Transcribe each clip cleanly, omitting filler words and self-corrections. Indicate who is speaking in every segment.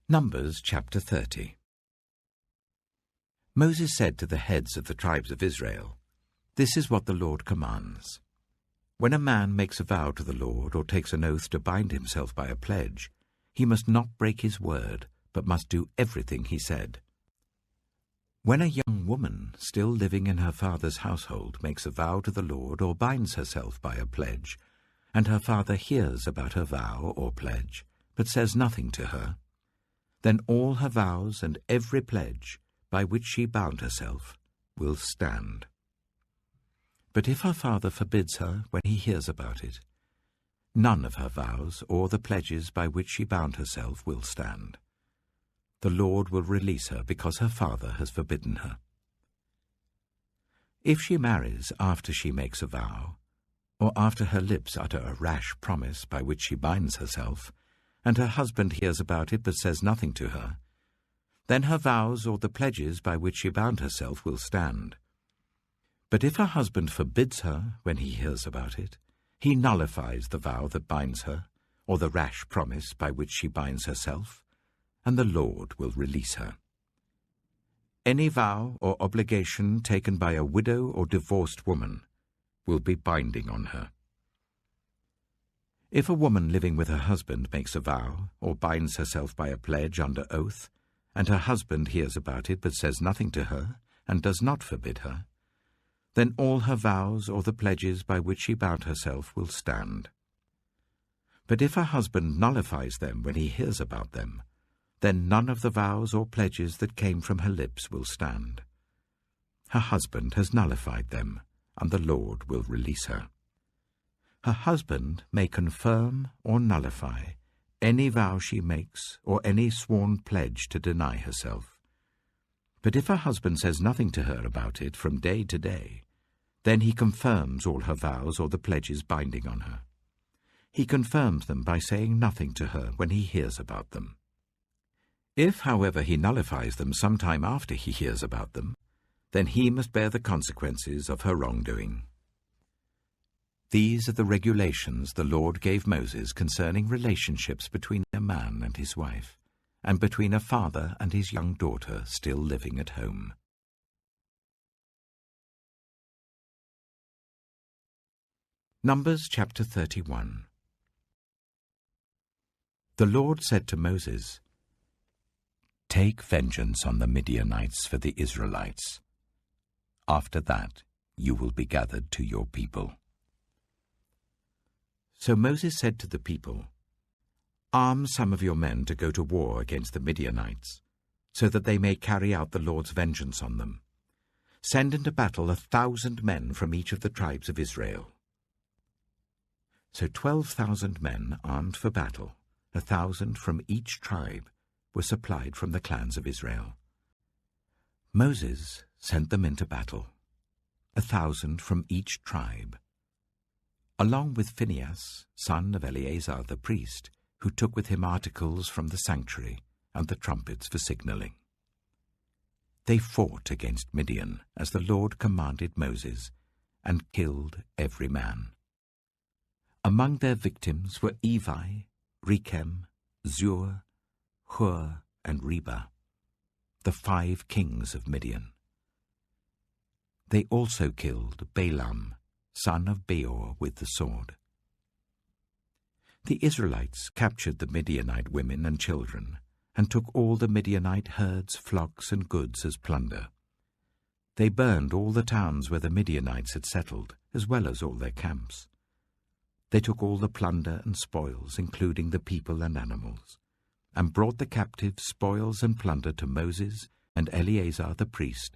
Speaker 1: Numbers chapter 30. Moses said to the heads of the tribes of Israel, "This is what the Lord commands. When a man makes a vow to the Lord or takes an oath to bind himself by a pledge, he must not break his word, but must do everything he said. When a young woman still living in her father's household makes a vow to the Lord or binds herself by a pledge, and her father hears about her vow or pledge, but says nothing to her, then all her vows and every pledge by which she bound herself will stand. But if her father forbids her when he hears about it, none of her vows or the pledges by which she bound herself will stand. The Lord will release her because her father has forbidden her. If she marries after she makes a vow, or after her lips utter a rash promise by which she binds herself, and her husband hears about it but says nothing to her, then her vows or the pledges by which she bound herself will stand. But if her husband forbids her when he hears about it, he nullifies the vow that binds her, or the rash promise by which she binds herself, and the Lord will release her. Any vow or obligation taken by a widow or divorced woman will be binding on her. If a woman living with her husband makes a vow or binds herself by a pledge under oath, and her husband hears about it but says nothing to her and does not forbid her, then all her vows or the pledges by which she bound herself will stand. But if her husband nullifies them when he hears about them, then none of the vows or pledges that came from her lips will stand. Her husband has nullified them, and the Lord will release her. Her husband may confirm or nullify any vow she makes or any sworn pledge to deny herself. But if her husband says nothing to her about it from day to day, then he confirms all her vows or the pledges binding on her. He confirms them by saying nothing to her when he hears about them. If, however, he nullifies them some time after he hears about them, then he must bear the consequences of her wrongdoing. These are the regulations the Lord gave Moses concerning relationships between a man and his wife, and between a father and his young daughter still living at home. Numbers chapter 31. The Lord said to Moses, "Take vengeance on the Midianites for the Israelites. After that, you will be gathered to your people." So Moses said to the people, "Arm some of your men to go to war against the Midianites, so that they may carry out the Lord's vengeance on them. Send into battle 1,000 men from each of the tribes of Israel." So 12,000 men armed for battle, 1,000 from each tribe, were supplied from the clans of Israel. Moses sent them into battle, 1,000 from each tribe, along with Phinehas, son of Eleazar the priest, who took with him articles from the sanctuary and the trumpets for signaling. They fought against Midian, as the Lord commanded Moses, and killed every man. Among their victims were Evi, Rechem, Zur, Hur, and Reba, the 5 kings of Midian. They also killed Balaam, son of Beor, with the sword. The Israelites captured the Midianite women and children, and took all the Midianite herds, flocks, and goods as plunder. They burned all the towns where the Midianites had settled, as well as all their camps. They took all the plunder and spoils, including the people and animals, and brought the captives, spoils, and plunder to Moses and Eleazar the priest,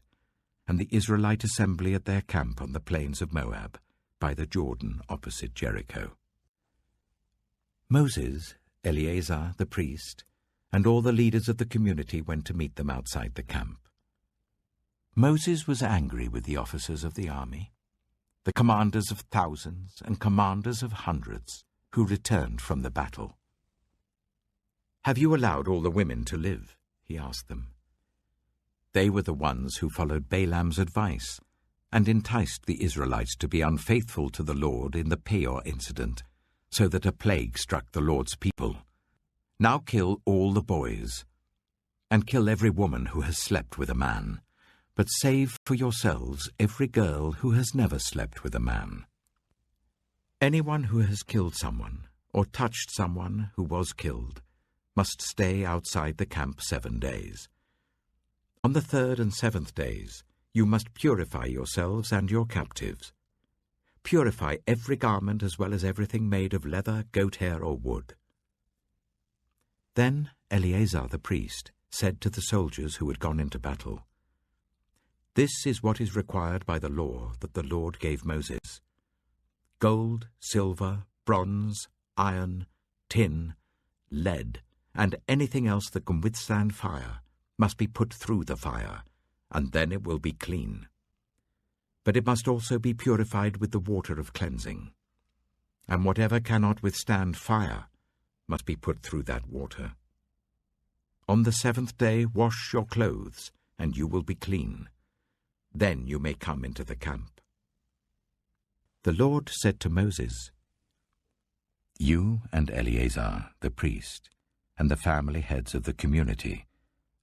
Speaker 1: and the Israelite assembly at their camp on the plains of Moab, by the Jordan opposite Jericho. Moses, Eleazar the priest, and all the leaders of the community went to meet them outside the camp. Moses was angry with the officers of the army, the commanders of thousands and commanders of hundreds, who returned from the battle. "Have you allowed all the women to live?" he asked them. They were the ones who followed Balaam's advice and enticed the Israelites to be unfaithful to the Lord in the Peor incident, so that a plague struck the Lord's people. Now kill all the boys, and kill every woman who has slept with a man, but save for yourselves every girl who has never slept with a man. Anyone who has killed someone, or touched someone who was killed, must stay outside the camp 7 days. On the 3rd and 7th days, you must purify yourselves and your captives. Purify every garment as well as everything made of leather, goat hair, or wood. Then Eleazar the priest said to the soldiers who had gone into battle, "This is what is required by the law that the Lord gave Moses. Gold, silver, bronze, iron, tin, lead, and anything else that can withstand fire must be put through the fire, and then it will be clean. But it must also be purified with the water of cleansing. And whatever cannot withstand fire must be put through that water. On the 7th day wash your clothes, and you will be clean. Then you may come into the camp." The Lord said to Moses, "You and Eleazar the priest, and the family heads of the community,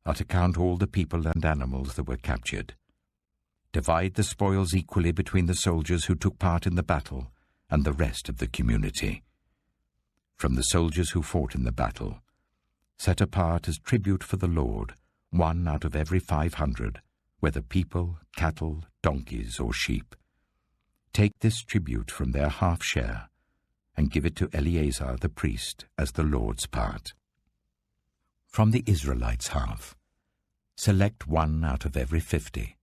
Speaker 1: are to count all the people and animals that were captured. Divide the spoils equally between the soldiers who took part in the battle and the rest of the community. From the soldiers who fought in the battle, set apart as tribute for the Lord 1 out of every 500, whether people, cattle, donkeys, or sheep. Take this tribute from their half share and give it to Eleazar the priest as the Lord's part. From the Israelites' half, select 1 out of every 50,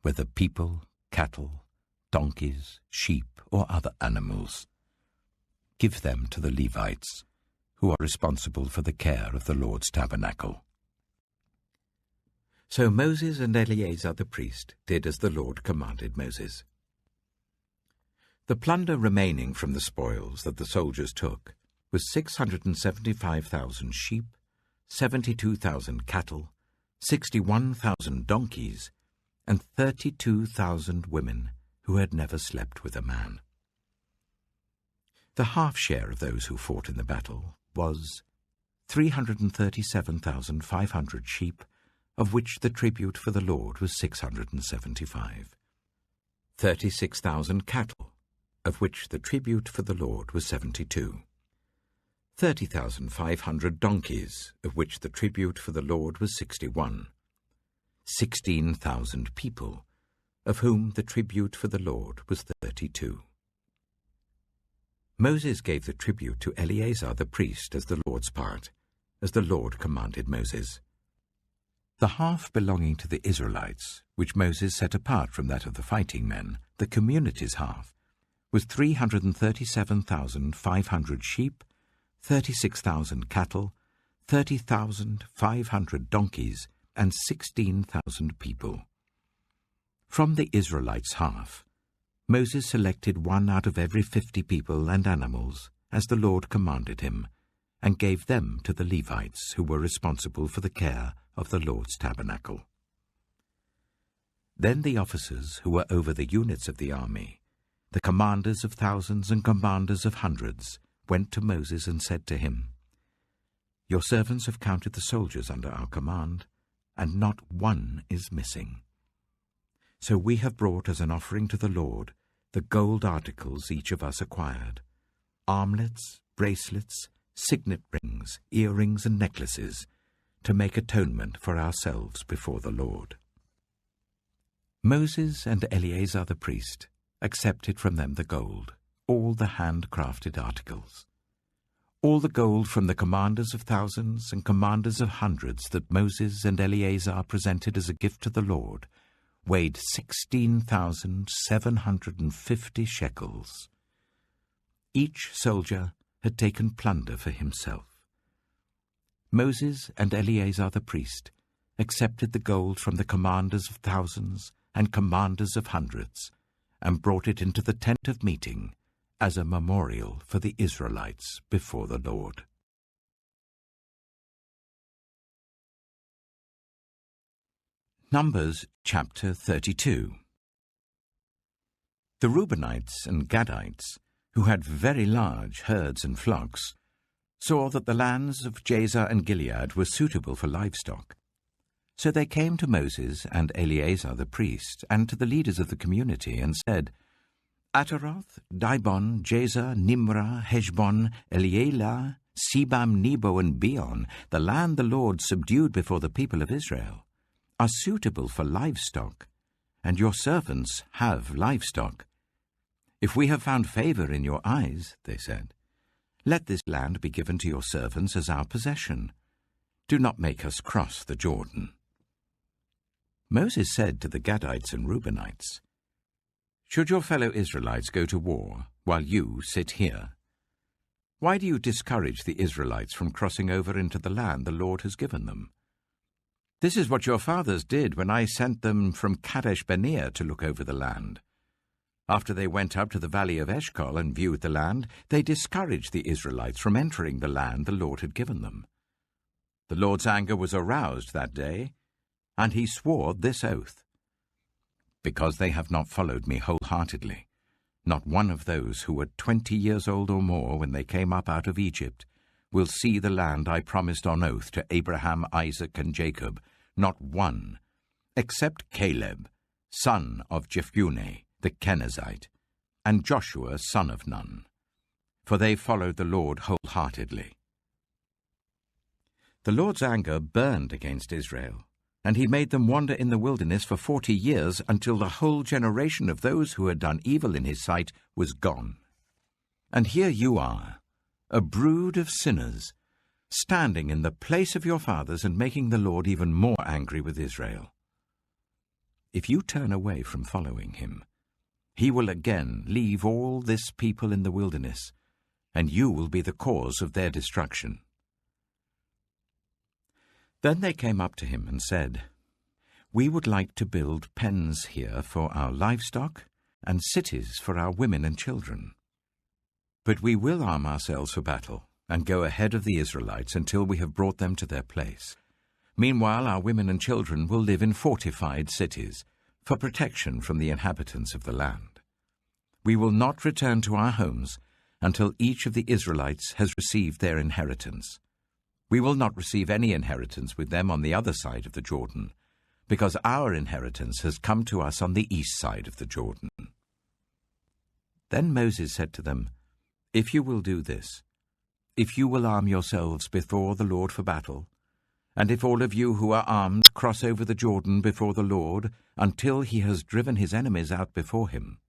Speaker 1: whether people, cattle, donkeys, sheep, or other animals. Give them to the Levites, who are responsible for the care of the Lord's tabernacle." So Moses and Eleazar the priest did as the Lord commanded Moses. The plunder remaining from the spoils that the soldiers took was 675,000 sheep, 72,000 cattle, 61,000 donkeys, and 32,000 women who had never slept with a man. The half share of those who fought in the battle was 337,500 sheep, of which the tribute for the Lord was 675. 36,000 cattle, of which the tribute for the Lord was 72. 30,500 donkeys, of which the tribute for the Lord was 61. 16,000 people, of whom the tribute for the Lord was 32. Moses gave the tribute to Eleazar the priest as the Lord's part, as the Lord commanded Moses. The half belonging to the Israelites, which Moses set apart from that of the fighting men, the community's half, was 337,500 sheep, 36,000 cattle, 30,500 donkeys, and 16,000 people. From the Israelites' half, Moses selected 1 out of every 50 people and animals, as the Lord commanded him, and gave them to the Levites, who were responsible for the care of the Lord's tabernacle. Then the officers who were over the units of the army, the commanders of thousands and commanders of hundreds, went to Moses and said to him, "Your servants have counted the soldiers under our command, and not one is missing. So we have brought as an offering to the Lord the gold articles each of us acquired, armlets, bracelets, signet rings, earrings, and necklaces, to make atonement for ourselves before the Lord." Moses and Eleazar the priest accepted from them the gold, all the handcrafted articles. All the gold from the commanders of thousands and commanders of hundreds that Moses and Eleazar presented as a gift to the Lord weighed 16,750 shekels. Each soldier had taken plunder for himself. Moses and Eleazar the priest accepted the gold from the commanders of thousands and commanders of hundreds, and brought it into the tent of meeting as a memorial for the Israelites before the Lord. Numbers chapter 32. The Reubenites and Gadites, who had very large herds and flocks, saw that the lands of Jazer and Gilead were suitable for livestock, So they came to Moses and Eleazar the priest, and to the leaders of the community, and said, Ataroth, Dibon, Jazer, Nimrah, Heshbon, Elealeh, Sebam, Nebo, and Beon, the land the Lord subdued before the people of Israel, are suitable for livestock, and your servants have livestock. If we have found favor in your eyes, they said, let this land be given to your servants as our possession. Do not make us cross the Jordan. Moses said to the Gadites and Reubenites, Should your fellow Israelites go to war while you sit here? Why do you discourage the Israelites from crossing over into the land the Lord has given them? This is what your fathers did when I sent them from Kadesh Barnea to look over the land. After they went up to the valley of Eshcol and viewed the land, they discouraged the Israelites from entering the land the Lord had given them. The Lord's anger was aroused that day, and he swore this oath. Because they have not followed me wholeheartedly, not one of those who were 20 years old or more when they came up out of Egypt will see the land I promised on oath to Abraham, Isaac, and Jacob, not one, except Caleb, son of Jephunneh, the Kenizzite, and Joshua, son of Nun, for they followed the Lord wholeheartedly. The Lord's anger burned against Israel, and he made them wander in the wilderness for 40 years until the whole generation of those who had done evil in his sight was gone. And here you are, a brood of sinners, standing in the place of your fathers and making the Lord even more angry with Israel. If you turn away from following him, he will again leave all this people in the wilderness, and you will be the cause of their destruction. Then they came up to him and said, We would like to build pens here for our livestock and cities for our women and children. But we will arm ourselves for battle and go ahead of the Israelites until we have brought them to their place. Meanwhile, our women and children will live in fortified cities for protection from the inhabitants of the land. We will not return to our homes until each of the Israelites has received their inheritance. We will not receive any inheritance with them on the other side of the Jordan, because our inheritance has come to us on the east side of the Jordan. Then Moses said to them, If you will do this, if you will arm yourselves before the Lord for battle, and if all of you who are armed cross over the Jordan before the Lord until he has driven his enemies out before him,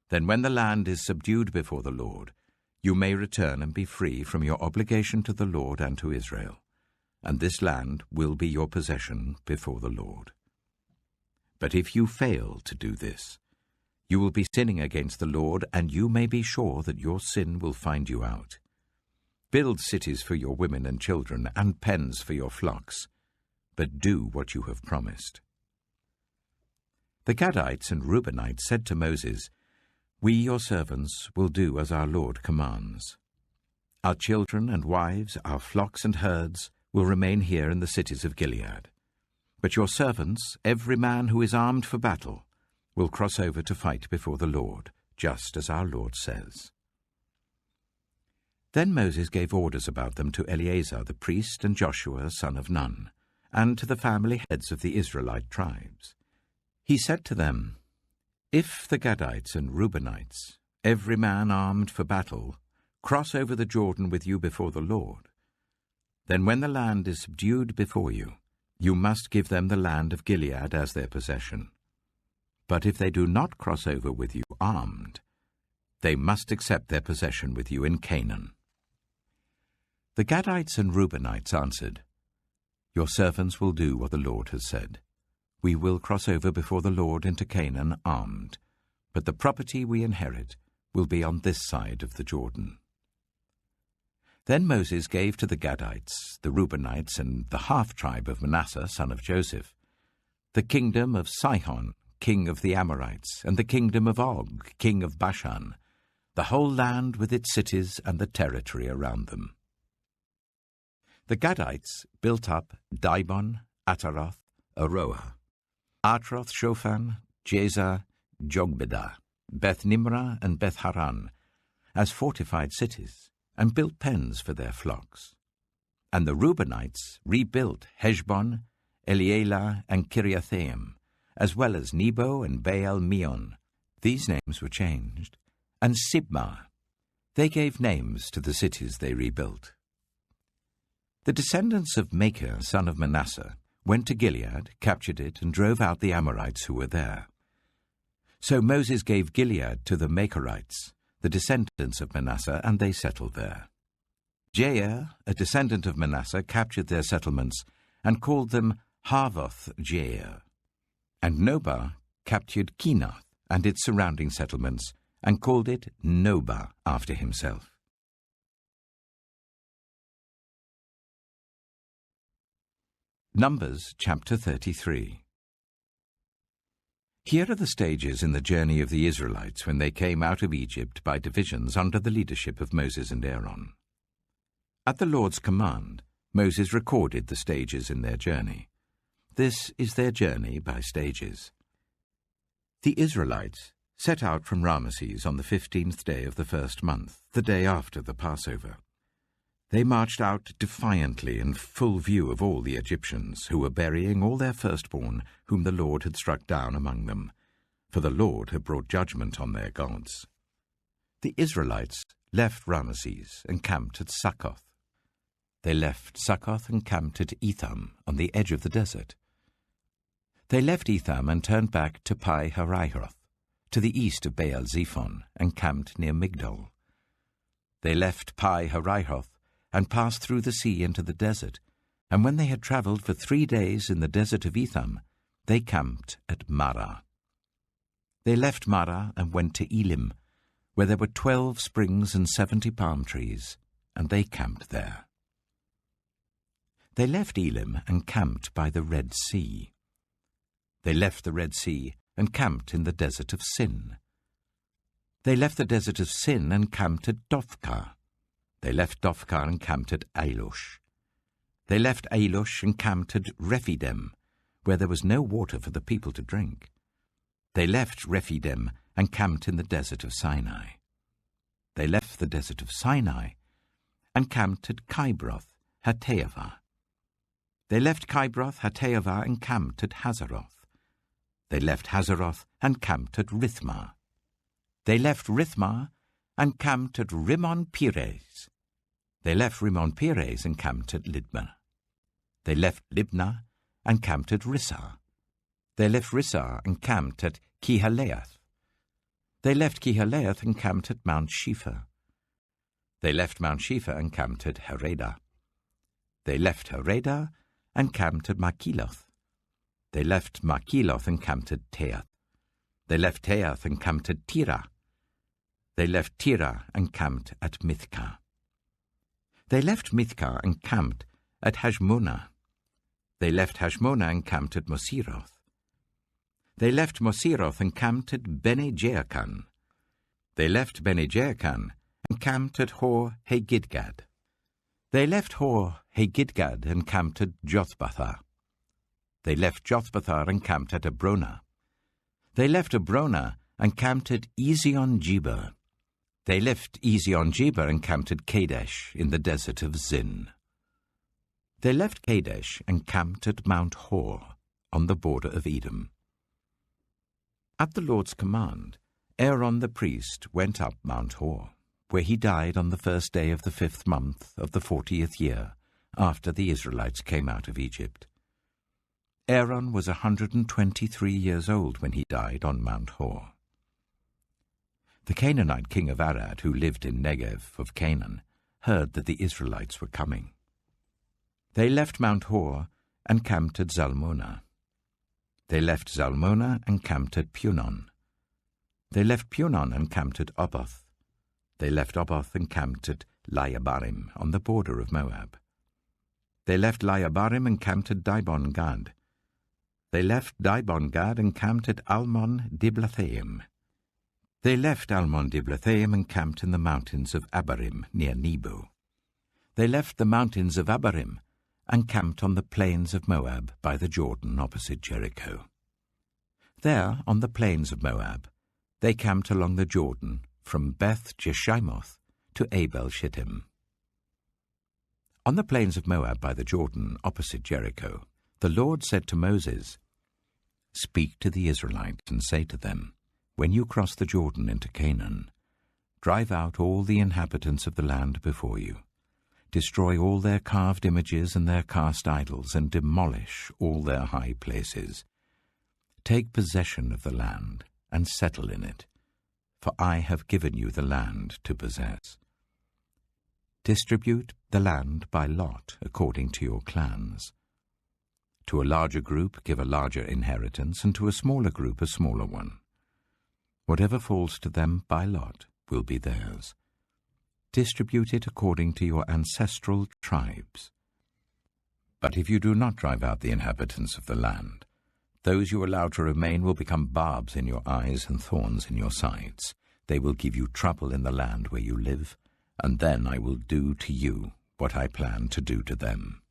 Speaker 1: then when the land is subdued before the Lord, you may return and be free from your obligation to the Lord and to Israel, and this land will be your possession before the Lord. But if you fail to do this, you will be sinning against the Lord, and you may be sure that your sin will find you out. Build cities for your women and children, and pens for your flocks, but do what you have promised. The Gadites and Reubenites said to Moses, We, your servants, will do as our Lord commands. Our children and wives, our flocks and herds, will remain here in the cities of Gilead. But your servants, every man who is armed for battle, will cross over to fight before the Lord, just as our Lord says. Then Moses gave orders about them to Eleazar the priest and Joshua son of Nun, and to the family heads of the Israelite tribes. He said to them, If the Gadites and Reubenites, every man armed for battle, cross over the Jordan with you before the Lord, then when the land is subdued before you, you must give them the land of Gilead as their possession. But if they do not cross over with you armed, they must accept their possession with you in Canaan. The Gadites and Reubenites answered, Your servants will do what the Lord has said. We will cross over before the Lord into Canaan armed, but the property we inherit will be on this side of the Jordan. Then Moses gave to the Gadites, the Reubenites, and the half-tribe of Manasseh, son of Joseph, the kingdom of Sihon, king of the Amorites, and the kingdom of Og, king of Bashan, the whole land with its cities and the territory around them. The Gadites built up Dibon, Ataroth, Aroah, Atroth-Shophan, Jazer, Jogbedah, Beth-Nimrah, and Beth-Haran, as fortified cities, and built pens for their flocks. And the Reubenites rebuilt Heshbon, Elealeh, and Kiriathaim, as well as Nebo and Baal-meon. These names were changed. And Sibmah. They gave names to the cities they rebuilt. The descendants of Machir, son of Manasseh, went to Gilead, captured it, and drove out the Amorites who were there. So Moses gave Gilead to the Machirites, the descendants of Manasseh, and they settled there. Jair, a descendant of Manasseh, captured their settlements and called them Havoth-Jair. And Nobah captured Kenath and its surrounding settlements and called it Nobah after himself. Numbers chapter 33. Here are the stages in the journey of the Israelites when they came out of Egypt by divisions under the leadership of Moses and Aaron. At the Lord's command, Moses recorded the stages in their journey. This is their journey by stages. The Israelites set out from Ramesses on the 15th day of the first month, the day after the Passover. They marched out defiantly in full view of all the Egyptians, who were burying all their firstborn, whom the Lord had struck down among them, for the Lord had brought judgment on their gods. The Israelites left Ramesses and camped at Succoth. They left Succoth and camped at Etham, on the edge of the desert. They left Etham and turned back to Pi-hahiroth, to the east of Baal-zephon, and camped near Migdol. They left Pi-hahiroth and passed through the sea into the desert, and when they had travelled for 3 days in the desert of Etham, they camped at Marah. They left Marah and went to Elim, where there were 12 springs and 70 palm trees, and they camped there. They left Elim and camped by the Red Sea. They left the Red Sea and camped in the desert of Sin. They left the desert of Sin and camped at Dophkah. They left Dophkah and camped at Ailush. They left Ailush and camped at Rephidim, where there was no water for the people to drink. They left Rephidim and camped in the desert of Sinai. They left the desert of Sinai and camped at Kibroth Hattaavah. They left Kibroth Hattaavah and camped at Hazeroth. They left Hazeroth and camped at Rithmah. They left Rithmah and camped at Rimmon-Perez. They left Rimmon-Perez and camped at Libnah. They left Libnah and camped at Rissah. They left Rissah and camped at Kihaleath. They left Kihaleath and camped at Mount Shepher. They left Mount Shepher and camped at Haredah. They left Haredah and camped at Makheloth. They left Makheloth and camped at Teath. They left Teath and camped at Tirah. They left Tirah and camped at Mithkah. They left Mithkah and camped at Hashmonah. They left Hashmonah and camped at Moseroth. They left Moseroth and camped at Bene-Jaakan. They left Bene-Jaakan and camped at Hor-Haggidgad. They left Hor-Haggidgad and camped at Jothbathah. They left Jothbathah and camped at Abronah. They left Abronah and camped at Ezion-Geber. They left Ezion-Geber and camped at Kadesh in the desert of Zin. They left Kadesh and camped at Mount Hor on the border of Edom. At the Lord's command, Aaron the priest went up Mount Hor, where he died on the first day of the 5th month of the 40th year after the Israelites came out of Egypt. Aaron was 123 years old when he died on Mount Hor. The Canaanite king of Arad, who lived in Negev of Canaan, heard that the Israelites were coming. They left Mount Hor and camped at Zalmonah. They left Zalmonah and camped at Punon. They left Punon and camped at Oboth. They left Oboth and camped at Layabarim on the border of Moab. They left Layabarim and camped at Dibon-Gad. They left Dibon-Gad and camped at Almon-Diblathaim. They left Almon-Diblathaim and camped in the mountains of Abarim near Nebo. They left the mountains of Abarim and camped on the plains of Moab by the Jordan opposite Jericho. There, on the plains of Moab, they camped along the Jordan from Beth-Jeshimoth to Abel-Shittim. On the plains of Moab by the Jordan opposite Jericho, The Lord said to Moses, "Speak to the Israelites and say to them, when you cross the Jordan into Canaan, drive out all the inhabitants of the land before you. Destroy all their carved images and their cast idols, and demolish all their high places. Take possession of the land and settle in it, for I have given you the land to possess. Distribute the land by lot according to your clans. To a larger group give a larger inheritance, and to a smaller group a smaller one. Whatever falls to them by lot will be theirs. Distribute it according to your ancestral tribes. But if you do not drive out the inhabitants of the land, those you allow to remain will become barbs in your eyes and thorns in your sides. They will give you trouble in the land where you live, and then I will do to you what I plan to do to them."